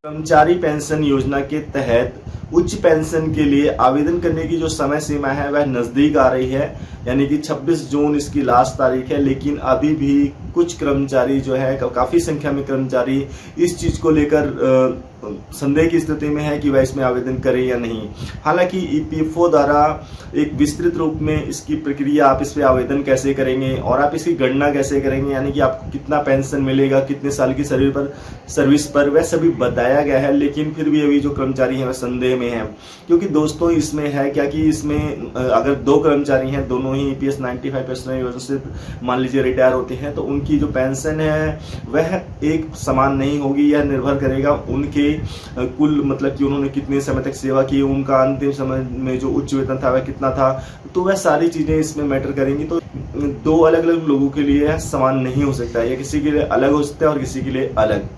कर्मचारी पेंशन योजना के तहत उच्च पेंशन के लिए आवेदन करने की जो समय सीमा है वह नजदीक आ रही है, यानी कि 26 जून इसकी लास्ट तारीख है। लेकिन अभी भी कुछ कर्मचारी जो है, काफी संख्या में कर्मचारी इस चीज को लेकर संदेह की स्थिति में है कि वह इसमें आवेदन करें या नहीं। हालांकि ईपीएफओ द्वारा एक विस्तृत रूप में इसकी प्रक्रिया, आप इस पे आवेदन कैसे करेंगे और आप इसकी गणना कैसे करेंगे, यानी कि आपको कितना पेंशन मिलेगा, कितने साल की सर्विस पर वह सभी बताया गया है। लेकिन फिर भी अभी जो कर्मचारी हैं वह संदेह में है, क्योंकि दोस्तों इसमें है क्या कि इसमें अगर दो कर्मचारी हैं, दोनों ही ईपीएस 95 पेंशन योजना से मान लीजिए रिटायर होते हैं, तो उनकी जो पेंशन है वह एक समान नहीं होगी। यह निर्भर करेगा उनके कुल, मतलब कि उन्होंने कितने समय तक सेवा की, उनका अंतिम समय में जो उच्च वेतन था वह कितना था, तो वह सारी चीजें इसमें मैटर करेंगी। तो दो अलग अलग लोगों के लिए यह समान नहीं हो सकता है, या किसी के लिए अलग हो सकता है और किसी के लिए अलग।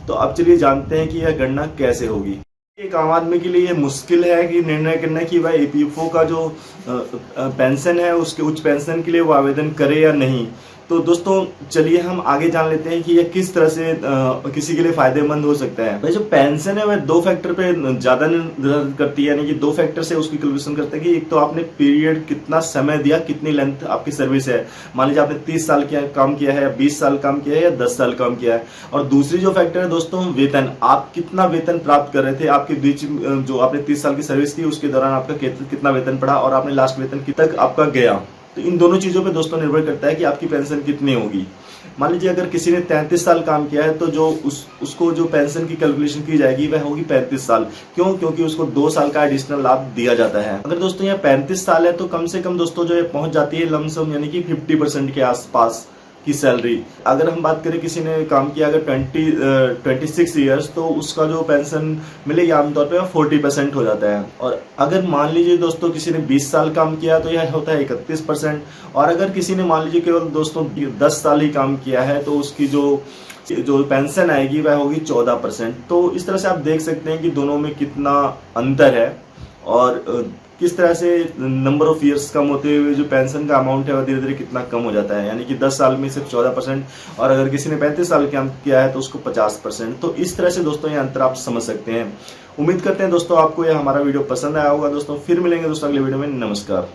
तो अब चलिए जानते हैं कि यह गणना कैसे होगी। एक आम आदमी के लिए यह मुश्किल है कि निर्णय करना कि वह ईपीएफओ का जो पेंशन है उसके उच्च पेंशन के लिए वो आवेदन करे या नहीं। तो दोस्तों चलिए हम आगे जान लेते हैं कि यह किस तरह से किसी के लिए फायदेमंद हो सकता है। भाई जो पेंशन है वह दो फैक्टर पे ज्यादा निर्भर करती है, यानी कि दो फैक्टर से उसकी कैलकुलेशन करते हैं कि एक तो आपने पीरियड कितना समय दिया, कितनी लेंथ आपकी सर्विस है। मान लीजिए आपने 30 साल काम किया है, या 20 साल काम किया है, या 10 साल काम किया है। और दूसरी जो फैक्टर है दोस्तों वेतन, आप कितना वेतन प्राप्त कर रहे थे, आपके बीच जो आपने 30 साल की सर्विस की उसके दौरान आपका कितना वेतन पड़ा और आपने लास्ट वेतन तक आपका गया। तो इन दोनों चीजों पे दोस्तों निर्भर करता है कि आपकी पेंशन कितनी होगी। मान लीजिए अगर किसी ने 33 साल काम किया है तो जो उसको जो पेंशन की कैलकुलेशन की जाएगी वह होगी 35 साल। क्यों? क्योंकि उसको 2 साल का एडिशनल लाभ दिया जाता है। अगर दोस्तों यह 35 साल है तो कम से कम दोस्तों जो पहुंच जाती है लमसम, यानी कि 50% के आसपास की सैलरी। अगर हम बात करें किसी ने काम किया अगर 26 ईयर्स, तो उसका जो पेंशन मिलेगी आमतौर पे 40% हो जाता है। और अगर मान लीजिए दोस्तों किसी ने 20 साल काम किया तो यह होता है 31%। और अगर किसी ने मान लीजिए केवल दोस्तों 10 साल ही काम किया है तो उसकी जो पेंशन आएगी वह होगी 14%। तो इस तरह से आप देख सकते हैं कि दोनों में कितना अंतर है और किस तरह से नंबर ऑफ ईयर्स कम होते हुए जो पेंशन का अमाउंट है वह धीरे धीरे कितना कम हो जाता है। यानी कि 10 साल में सिर्फ 14%, और अगर किसी ने 35 साल काम किया है तो उसको 50%। तो इस तरह से दोस्तों ये अंतर आप समझ सकते हैं। उम्मीद करते हैं दोस्तों आपको यह हमारा वीडियो पसंद आया होगा। दोस्तों फिर मिलेंगे दोस्तों अगले वीडियो में। नमस्कार।